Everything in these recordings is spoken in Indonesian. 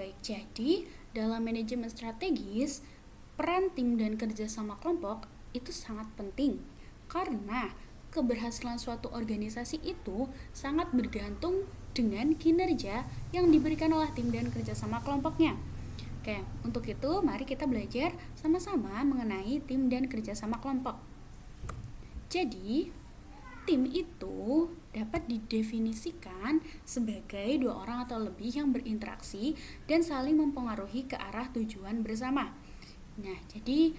Baik, jadi dalam manajemen strategis, peran tim dan kerjasama kelompok itu sangat penting karena keberhasilan suatu organisasi itu sangat bergantung dengan kinerja yang diberikan oleh tim dan kerjasama kelompoknya. Oke, untuk itu mari kita belajar sama-sama mengenai tim dan kerjasama kelompok. Jadi, tim itu dapat didefinisikan sebagai dua orang atau lebih yang berinteraksi dan saling mempengaruhi ke arah tujuan bersama. Nah, jadi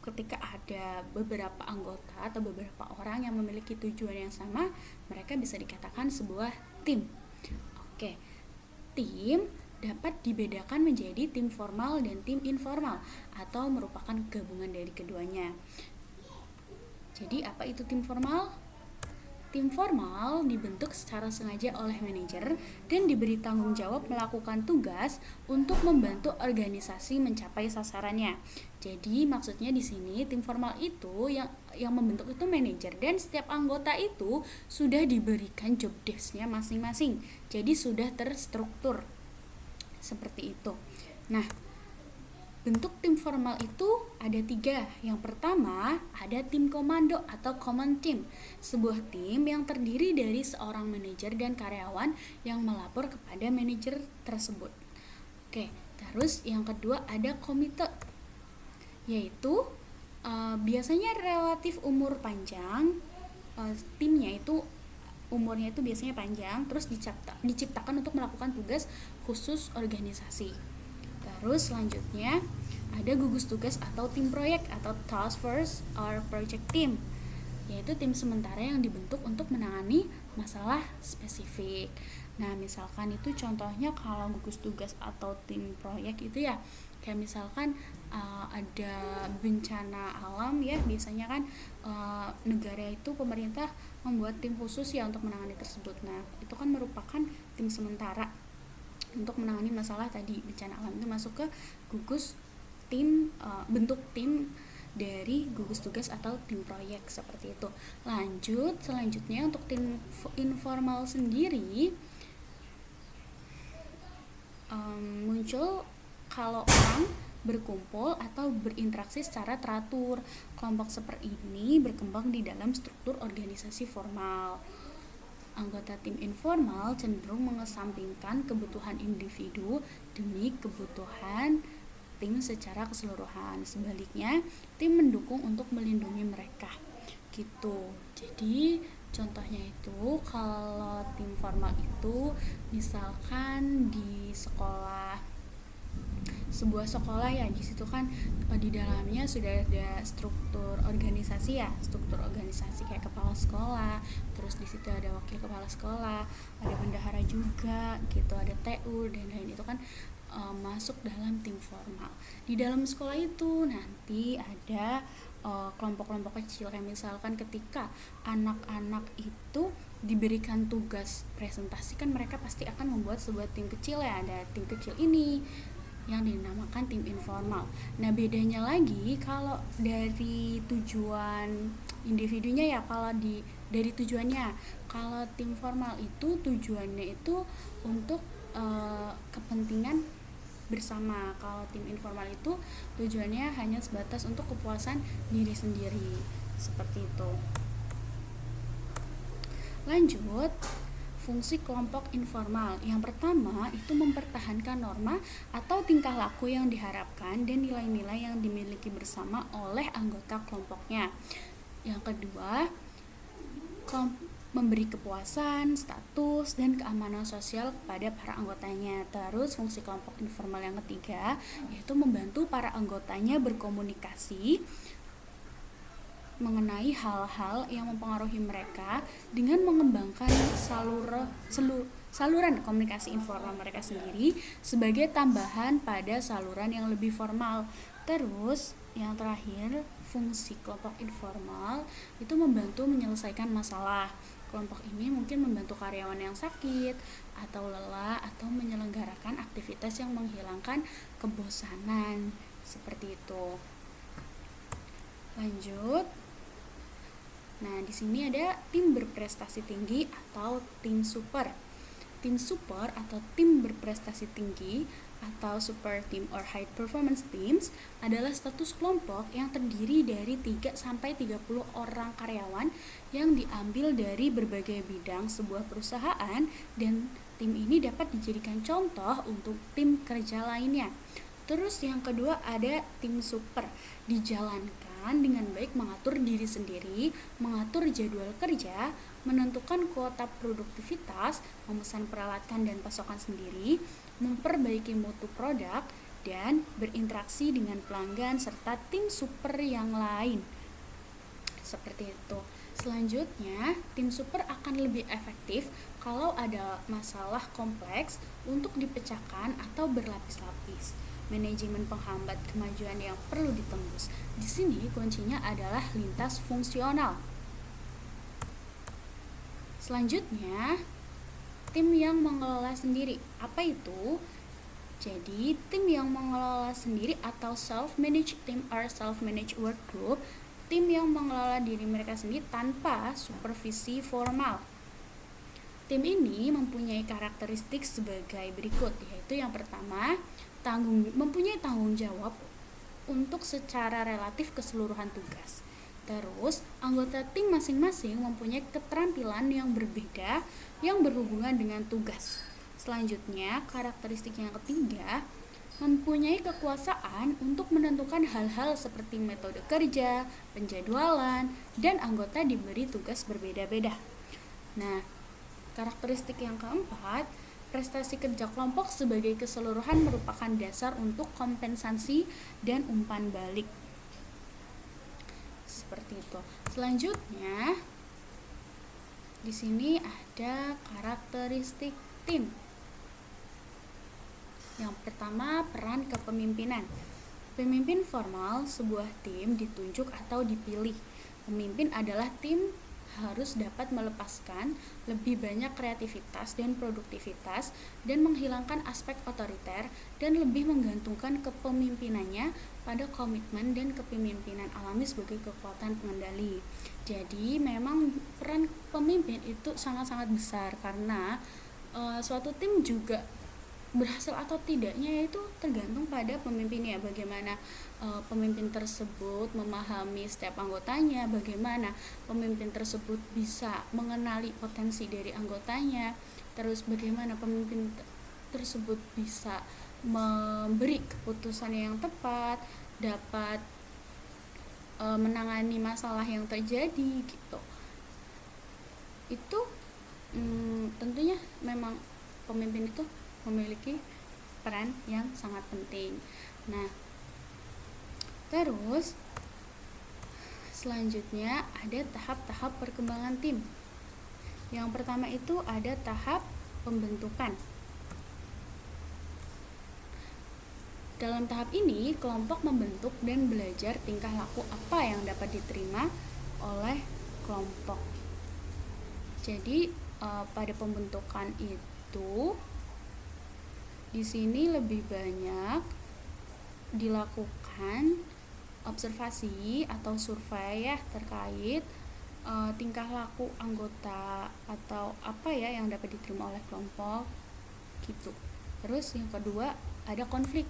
ketika ada beberapa anggota atau beberapa orang yang memiliki tujuan yang sama, mereka bisa dikatakan sebuah tim. Oke, tim dapat dibedakan menjadi tim formal dan tim informal atau merupakan gabungan dari keduanya. Jadi apa itu tim formal? Tim formal dibentuk secara sengaja oleh manajer dan diberi tanggung jawab melakukan tugas untuk membantu organisasi mencapai sasarannya. Jadi maksudnya di sini tim formal itu yang membentuk itu manajer dan setiap anggota itu sudah diberikan job desk-nya masing-masing. Jadi sudah terstruktur seperti itu. Nah, bentuk tim formal itu ada 3. Yang pertama, ada tim komando atau command team. Sebuah tim yang terdiri dari seorang manajer dan karyawan yang melapor kepada manajer tersebut. Oke, terus yang kedua ada komite, yaitu biasanya relatif umur panjang. Timnya itu umurnya itu biasanya panjang, terus diciptakan untuk melakukan tugas khusus organisasi. Terus selanjutnya ada gugus tugas atau tim proyek atau task force or project team, yaitu tim sementara yang dibentuk untuk menangani masalah spesifik. Nah, misalkan itu contohnya kalau gugus tugas atau tim proyek itu ya, kayak misalkan ada bencana alam ya, biasanya kan negara itu pemerintah membuat tim khusus ya untuk menangani tersebut. Nah, itu kan merupakan tim sementara untuk menangani masalah tadi bencana alam, itu masuk ke gugus tim, bentuk tim dari gugus tugas atau tim proyek seperti itu. Lanjut, selanjutnya untuk tim informal sendiri muncul kalau orang berkumpul atau berinteraksi secara teratur. Kelompok seperti ini berkembang di dalam struktur organisasi formal. Anggota tim informal cenderung mengesampingkan kebutuhan individu demi kebutuhan tim secara keseluruhan. Sebaliknya, tim mendukung untuk melindungi mereka. Gitu. Jadi, contohnya itu kalau tim formal itu misalkan di sebuah sekolah ya, di situ kan di dalamnya sudah ada struktur organisasi kayak kepala sekolah, terus di situ ada wakil kepala sekolah, ada bendahara juga gitu, ada TU dan lain, itu kan masuk dalam tim formal. Di dalam sekolah itu nanti ada kelompok-kelompok kecil, kayak misalkan ketika anak-anak itu diberikan tugas presentasi, kan mereka pasti akan membuat sebuah tim kecil ya, ada tim kecil ini yang dinamakan tim informal. Nah, bedanya lagi kalau dari tujuan individunya ya, dari tujuannya, kalau tim formal itu tujuannya itu untuk kepentingan bersama. Kalau tim informal itu tujuannya hanya sebatas untuk kepuasan diri sendiri, seperti itu. Lanjut, fungsi kelompok informal. Yang pertama itu mempertahankan norma atau tingkah laku yang diharapkan dan nilai-nilai yang dimiliki bersama oleh anggota kelompoknya. Yang kedua, memberi kepuasan, status, dan keamanan sosial kepada para anggotanya. Terus fungsi kelompok informal yang ketiga yaitu membantu para anggotanya berkomunikasi mengenai hal-hal yang mempengaruhi mereka dengan mengembangkan saluran komunikasi informal mereka sendiri sebagai tambahan pada saluran yang lebih formal. Terus yang terakhir, fungsi kelompok informal itu membantu menyelesaikan masalah. Kelompok ini mungkin membantu karyawan yang sakit atau lelah atau menyelenggarakan aktivitas yang menghilangkan kebosanan, seperti itu. Lanjut. Nah, di sini ada tim berprestasi tinggi atau tim super. tim super atau tim berprestasi tinggi atau super team or high performance teams adalah status kelompok yang terdiri dari 3 sampai 30 orang karyawan yang diambil dari berbagai bidang sebuah perusahaan, dan tim ini dapat dijadikan contoh untuk tim kerja lainnya. Terus yang kedua ada tim super, dijalankan dengan baik mengatur diri sendiri, mengatur jadwal kerja, menentukan kuota produktivitas, memesan peralatan dan pasokan sendiri, memperbaiki mutu produk, dan berinteraksi dengan pelanggan serta tim super yang lain. Seperti itu. Selanjutnya, tim super akan lebih efektif kalau ada masalah kompleks untuk dipecahkan atau berlapis-lapis. Manajemen penghambat kemajuan yang perlu ditembus. Di sini kuncinya adalah lintas fungsional. Selanjutnya, tim yang mengelola sendiri. Apa itu? Jadi, tim yang mengelola sendiri atau self-managed team or self-managed work group, tim yang mengelola diri mereka sendiri tanpa supervisi formal. Tim ini mempunyai karakteristik sebagai berikut, yaitu yang pertama, mempunyai tanggung jawab untuk secara relatif keseluruhan tugas. Terus, anggota tim masing-masing mempunyai keterampilan yang berbeda yang berhubungan dengan tugas. Selanjutnya, karakteristik yang ketiga, mempunyai kekuasaan untuk menentukan hal-hal seperti metode kerja, penjadwalan, dan anggota diberi tugas berbeda-beda. Nah, karakteristik yang keempat, prestasi kerja kelompok sebagai keseluruhan merupakan dasar untuk kompensasi dan umpan balik. Seperti itu. Selanjutnya, di sini ada karakteristik tim. Yang pertama, peran kepemimpinan. Pemimpin formal sebuah tim ditunjuk atau dipilih. Pemimpin adalah tim harus dapat melepaskan lebih banyak kreativitas dan produktivitas dan menghilangkan aspek otoriter dan lebih menggantungkan kepemimpinannya pada komitmen dan kepemimpinan alami sebagai kekuatan pengendali. Jadi memang peran pemimpin itu sangat-sangat besar karena suatu tim juga berhasil atau tidaknya itu tergantung pada pemimpinnya, bagaimana pemimpin tersebut memahami setiap anggotanya, bagaimana pemimpin tersebut bisa mengenali potensi dari anggotanya, terus bagaimana pemimpin tersebut bisa memberi keputusan yang tepat, dapat menangani masalah yang terjadi gitu. Itu tentunya memang pemimpin itu memiliki peran yang sangat penting. Nah, terus selanjutnya ada tahap-tahap perkembangan tim. Yang pertama itu ada tahap pembentukan. Dalam tahap ini, kelompok membentuk dan belajar tingkah laku apa yang dapat diterima oleh kelompok. Jadi, pada pembentukan itu di sini lebih banyak dilakukan observasi atau survei ya terkait tingkah laku anggota atau apa ya yang dapat diterima oleh kelompok gitu. Terus yang kedua ada konflik.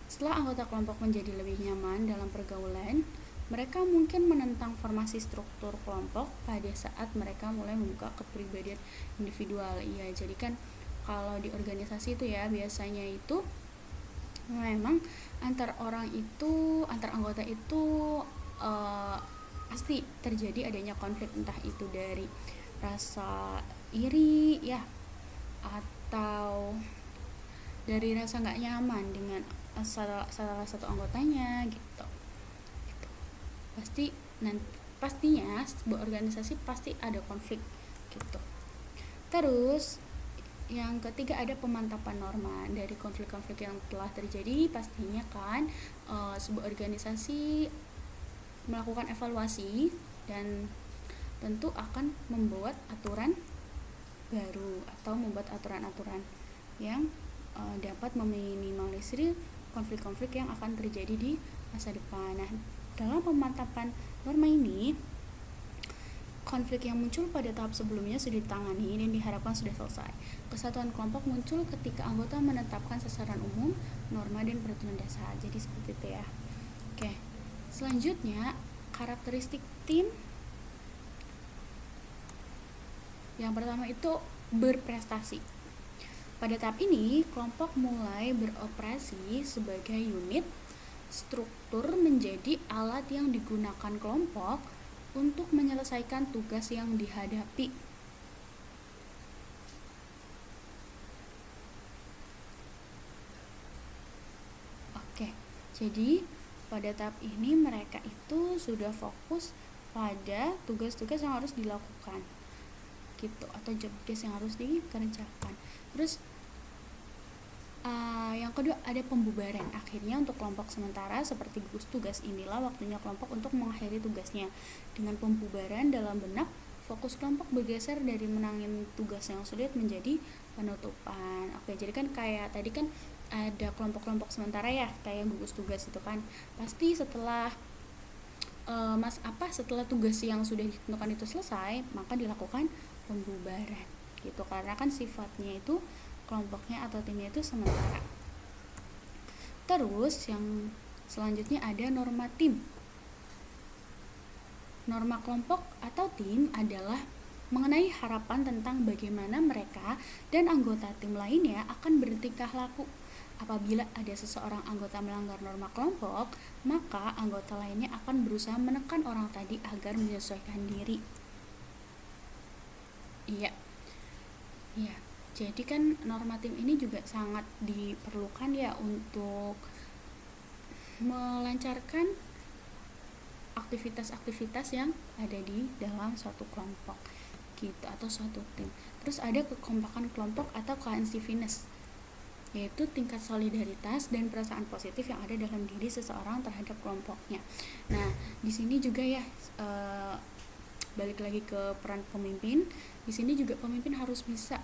Setelah anggota kelompok menjadi lebih nyaman dalam pergaulan, mereka mungkin menentang formasi struktur kelompok pada saat mereka mulai membuka kepribadian individual. Iya, jadi kan kalau di organisasi itu ya biasanya itu memang antar anggota itu pasti terjadi adanya konflik, entah itu dari rasa iri ya atau dari rasa nggak nyaman dengan salah satu anggotanya gitu. Pastinya sebuah organisasi pasti ada konflik gitu. Terus yang ketiga ada pemantapan norma. Dari konflik-konflik yang telah terjadi, pastinya kan sebuah organisasi melakukan evaluasi dan tentu akan membuat aturan baru atau membuat aturan-aturan yang dapat meminimalisir konflik-konflik yang akan terjadi di masa depan. Nah, dalam pemantapan norma ini, konflik yang muncul pada tahap sebelumnya sudah ditangani dan diharapkan sudah selesai. Kesatuan kelompok muncul ketika anggota menetapkan sasaran umum, norma, dan peraturan dasar. Jadi seperti itu ya. Oke, selanjutnya karakteristik tim. Yang pertama itu berprestasi. Pada tahap ini, kelompok mulai beroperasi sebagai unit. Struktur menjadi alat yang digunakan kelompok untuk menyelesaikan tugas yang dihadapi. Oke, jadi pada tahap ini mereka itu sudah fokus pada tugas-tugas yang harus dilakukan gitu, atau job desk yang harus dikerjakan. Terus yang kedua ada pembubaran. Akhirnya untuk kelompok sementara seperti gugus tugas inilah waktunya kelompok untuk mengakhiri tugasnya. Dengan pembubaran dalam benak, fokus kelompok bergeser dari menangin tugas yang sulit menjadi penutupan. Oke, jadi kan kayak tadi kan ada kelompok-kelompok sementara ya, kayak gugus tugas itu kan pasti setelah setelah tugas yang sudah ditentukan itu selesai, maka dilakukan pembubaran gitu, karena kan sifatnya itu kelompoknya atau timnya itu sementara. Terus yang selanjutnya ada norma tim. Norma kelompok atau tim adalah mengenai harapan tentang bagaimana mereka dan anggota tim lainnya akan bertingkah laku. Apabila ada seseorang anggota melanggar norma kelompok, maka anggota lainnya akan berusaha menekan orang tadi agar menyesuaikan diri. Iya. Jadi kan norma tim ini juga sangat diperlukan ya untuk melancarkan aktivitas-aktivitas yang ada di dalam suatu kelompok gitu atau suatu tim. Terus ada kekompakan kelompok atau cohesiveness, yaitu tingkat solidaritas dan perasaan positif yang ada dalam diri seseorang terhadap kelompoknya. Nah, di sini juga ya balik lagi ke peran pemimpin. Di sini juga pemimpin harus bisa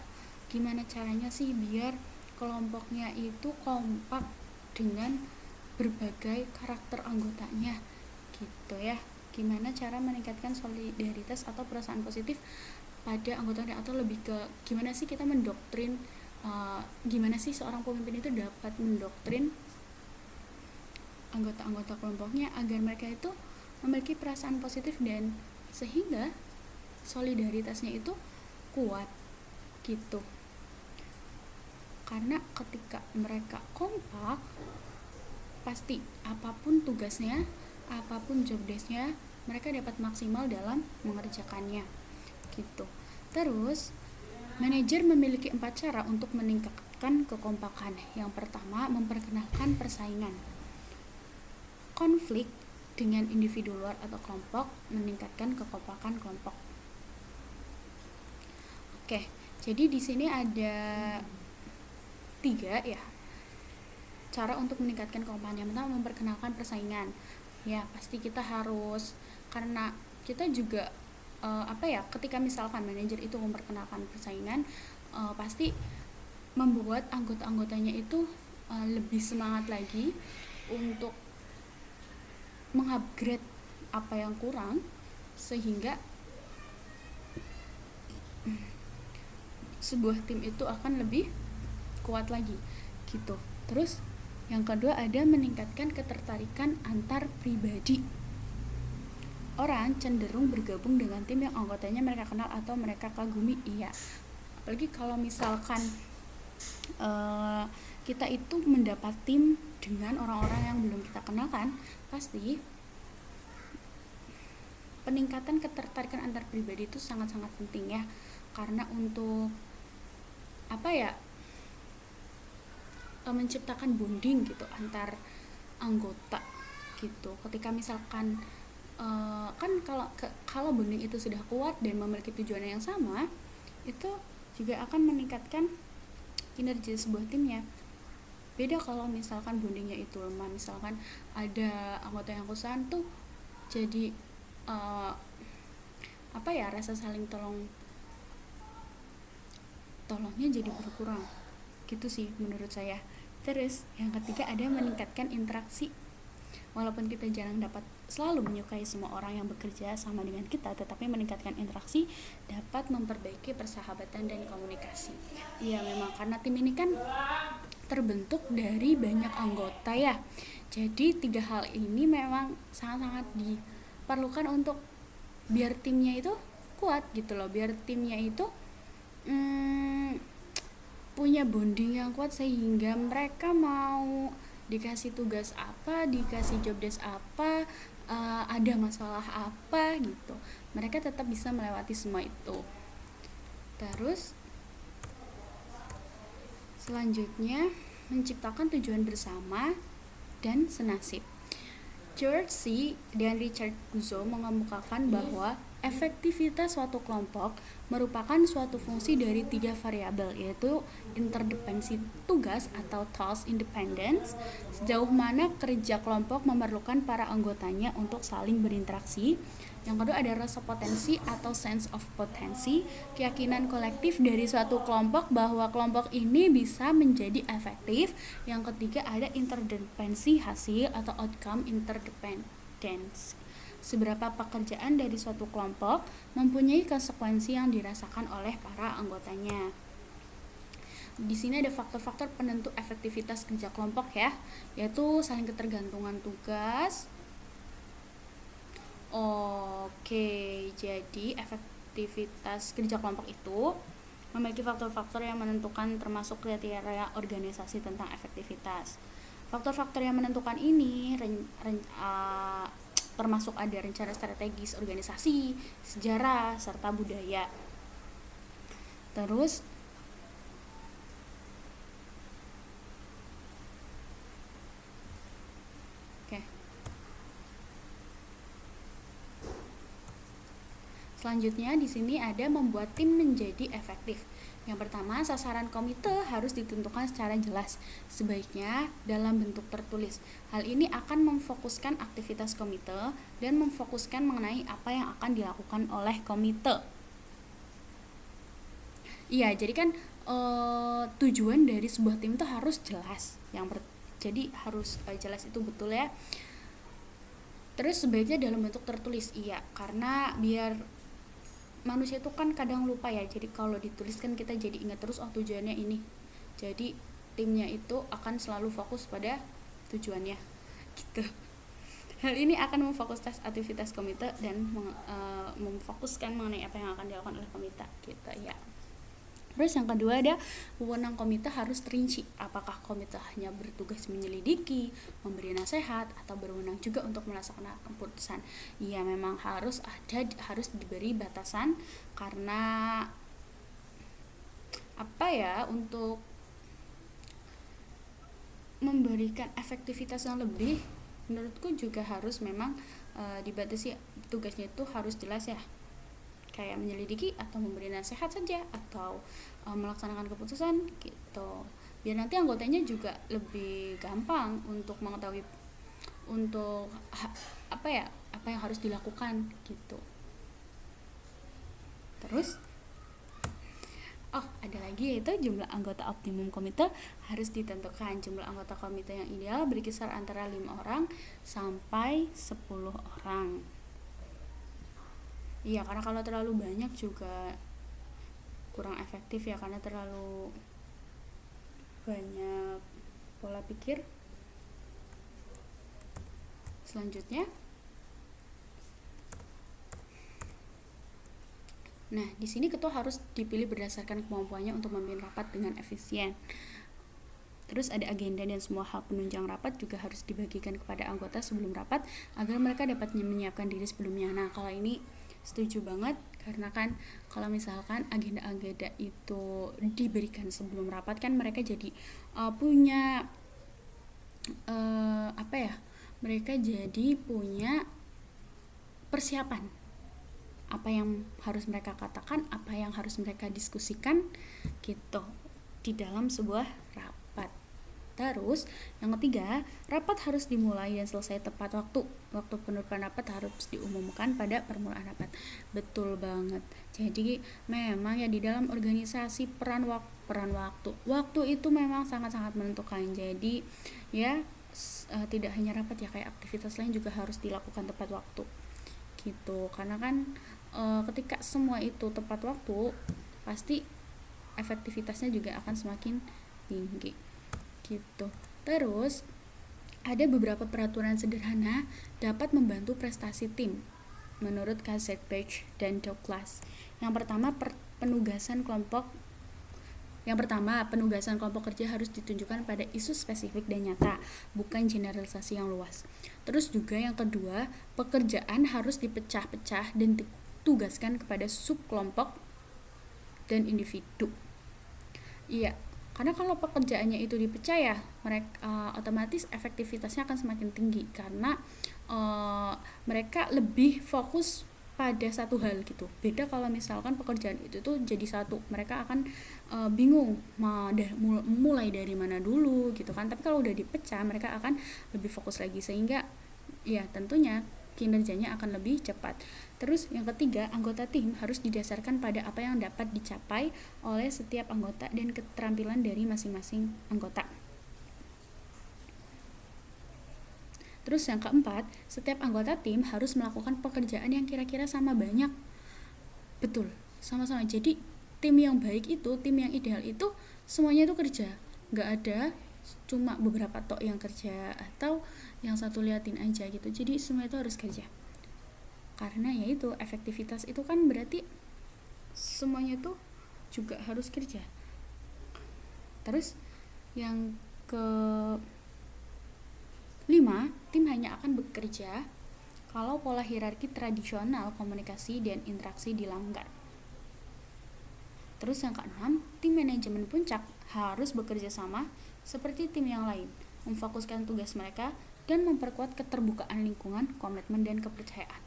gimana caranya sih biar kelompoknya itu kompak dengan berbagai karakter anggotanya gitu ya. Gimana cara meningkatkan solidaritas atau perasaan positif pada anggotanya, atau lebih ke gimana sih kita mendoktrin, gimana sih seorang pemimpin itu dapat mendoktrin anggota-anggota kelompoknya agar mereka itu memiliki perasaan positif dan sehingga solidaritasnya itu kuat gitu. Karena ketika mereka kompak, pasti apapun tugasnya, apapun job desk-nya, mereka dapat maksimal dalam mengerjakannya gitu. Terus manajer memiliki 4 cara untuk meningkatkan kekompakan. Yang pertama, memperkenalkan persaingan. Konflik dengan individu luar atau kelompok meningkatkan kekompakan kelompok. Oke, jadi di sini ada 3 ya cara untuk meningkatkan kekompakan. Yang pertama, memperkenalkan persaingan. Ya, pasti kita harus, karena kita juga ketika misalkan manajer itu memperkenalkan persaingan, pasti membuat anggota-anggotanya itu lebih semangat lagi untuk mengupgrade apa yang kurang, sehingga sebuah tim itu akan lebih kuat lagi gitu. Terus yang kedua ada meningkatkan ketertarikan antar pribadi. Orang cenderung bergabung dengan tim yang anggotanya mereka kenal atau mereka kagumi. Iya, apalagi kalau misalkan kita itu mendapat tim dengan orang-orang yang belum kita kenal kan, pasti peningkatan ketertarikan antar pribadi itu sangat-sangat penting ya, karena untuk menciptakan bonding gitu antar anggota gitu. Ketika misalkan kan kalau bonding itu sudah kuat dan memiliki tujuan yang sama, itu juga akan meningkatkan kinerja sebuah timnya. Beda kalau misalkan bondingnya itu lemah, misalkan ada anggota yang kesusahan tuh, jadi rasa saling tolongnya jadi berkurang gitu sih menurut saya. Terus yang ketiga ada meningkatkan interaksi. Walaupun kita jarang dapat selalu menyukai semua orang yang bekerja sama dengan kita, tetapi meningkatkan interaksi dapat memperbaiki persahabatan dan komunikasi. Iya, memang karena tim ini kan terbentuk dari banyak anggota ya. Jadi 3 hal ini memang sangat-sangat diperlukan untuk biar timnya itu kuat gitu loh, biar timnya itu punya bonding yang kuat sehingga mereka mau dikasih tugas apa, dikasih job desk apa, ada masalah apa gitu, mereka tetap bisa melewati semua itu. Terus selanjutnya menciptakan tujuan bersama dan senasib. George C. dan Richard Guzzo mengemukakan bahwa efektivitas suatu kelompok merupakan suatu fungsi dari 3 variabel, yaitu interdependensi tugas atau task independence, sejauh mana kerja kelompok memerlukan para anggotanya untuk saling berinteraksi. Yang kedua ada rasa potensi atau sense of potensi, keyakinan kolektif dari suatu kelompok bahwa kelompok ini bisa menjadi efektif. Yang ketiga ada interdependensi hasil atau outcome interdependence, seberapa pekerjaan dari suatu kelompok mempunyai konsekuensi yang dirasakan oleh para anggotanya. Di sini ada faktor-faktor penentu efektivitas kerja kelompok ya, yaitu saling ketergantungan tugas. Oke, jadi efektivitas kerja kelompok itu memiliki faktor-faktor yang menentukan, termasuk kriteria organisasi tentang efektivitas. Faktor-faktor yang menentukan ini termasuk ada rencana strategis organisasi, sejarah, serta budaya. Terus selanjutnya di sini ada membuat tim menjadi efektif. Yang pertama, sasaran komite harus ditentukan secara jelas, sebaiknya dalam bentuk tertulis. Hal ini akan memfokuskan aktivitas komite dan memfokuskan mengenai apa yang akan dilakukan oleh komite. Iya, jadi kan tujuan dari sebuah tim itu harus jelas. Jadi harus jelas itu betul ya. Terus sebaiknya dalam bentuk tertulis, iya, karena biar manusia itu kan kadang lupa ya, jadi kalau dituliskan kita jadi ingat terus, oh tujuannya ini, jadi timnya itu akan selalu fokus pada tujuannya gitu. Hal ini akan memfokuskan aktivitas komite dan memfokuskan mengenai apa yang akan dilakukan oleh komite gitu ya. Terus yang kedua ada wewenang komite harus terinci. Apakah komite hanya bertugas menyelidiki, memberi nasihat, atau berwenang juga untuk melaksanakan keputusan? Iya, memang harus diberi batasan, karena untuk memberikan efektivitas yang lebih, menurutku juga harus memang dibatasi tugasnya itu harus jelas ya, kayak menyelidiki atau memberi nasihat saja atau melaksanakan keputusan gitu, biar nanti anggotanya juga lebih gampang untuk mengetahui untuk apa yang harus dilakukan gitu. Terus ada lagi, yaitu jumlah anggota optimum komite harus ditentukan. Jumlah anggota komite yang ideal berkisar antara 5 orang sampai 10 orang. Iya, karena kalau terlalu banyak juga kurang efektif ya, karena terlalu banyak pola pikir. Selanjutnya, nah di sini ketua harus dipilih berdasarkan kemampuannya untuk memimpin rapat dengan efisien. Terus ada agenda dan semua hal penunjang rapat juga harus dibagikan kepada anggota sebelum rapat agar mereka dapat menyiapkan diri sebelumnya. Nah, kalau ini setuju banget, karena kan kalau misalkan agenda-agenda itu diberikan sebelum rapat kan mereka jadi punya mereka jadi punya persiapan apa yang harus mereka katakan, apa yang harus mereka diskusikan gitu di dalam sebuah rapat. Terus yang ketiga, rapat harus dimulai dan selesai tepat waktu. Waktu penutupan rapat harus diumumkan pada permulaan rapat. Betul banget. Jadi memang ya di dalam organisasi peran waktu itu memang sangat-sangat menentukan. Jadi ya tidak hanya rapat ya, kayak aktivitas lain juga harus dilakukan tepat waktu gitu. Karena kan ketika semua itu tepat waktu, pasti efektivitasnya juga akan semakin tinggi gitu. Terus ada beberapa peraturan sederhana dapat membantu prestasi tim menurut Kazakh dan Douglas. Yang pertama, penugasan kelompok kerja harus ditunjukkan pada isu spesifik dan nyata, bukan generalisasi yang luas. Terus juga yang kedua, pekerjaan harus dipecah-pecah dan ditugaskan kepada subkelompok dan individu. Iya, karena kalau pekerjaannya itu dipecah ya, mereka otomatis efektivitasnya akan semakin tinggi karena mereka lebih fokus pada satu hal gitu. Beda kalau misalkan pekerjaan itu tuh jadi satu, mereka akan bingung mulai dari mana dulu gitu kan. Tapi kalau udah dipecah, mereka akan lebih fokus lagi, sehingga ya tentunya kinerjanya akan lebih cepat. Terus yang ketiga, anggota tim harus didasarkan pada apa yang dapat dicapai oleh setiap anggota dan keterampilan dari masing-masing anggota. Terus yang keempat, setiap anggota tim harus melakukan pekerjaan yang kira-kira sama banyak. Betul, sama-sama. Jadi tim yang baik itu, tim yang ideal itu semuanya itu kerja. Nggak ada cuma beberapa tok yang kerja atau yang satu liatin aja gitu. Jadi semua itu harus kerja. Karena ya itu, efektivitas itu kan berarti semuanya itu juga harus kerja. Terus yang ke 5, tim hanya akan bekerja kalau pola hierarki tradisional komunikasi dan interaksi dilanggar. Terus yang ke-6, tim manajemen puncak harus bekerja sama seperti tim yang lain, memfokuskan tugas mereka dan memperkuat keterbukaan lingkungan, komitmen, dan kepercayaan.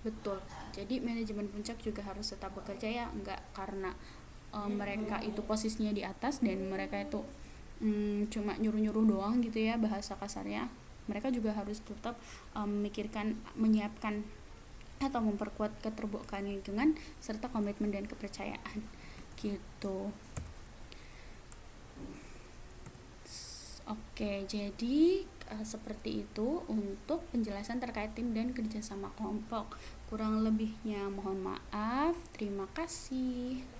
Betul, jadi manajemen puncak juga harus tetap bekerja ya, enggak karena mereka itu posisinya di atas dan mereka itu cuma nyuruh-nyuruh doang gitu ya, bahasa kasarnya. Mereka juga harus tetap memikirkan, menyiapkan atau memperkuat keterbukaan lingkungan serta komitmen dan kepercayaan gitu. Oke, jadi seperti itu untuk penjelasan terkait tim dan kerjasama kelompok. Kurang lebihnya mohon maaf. Terima kasih.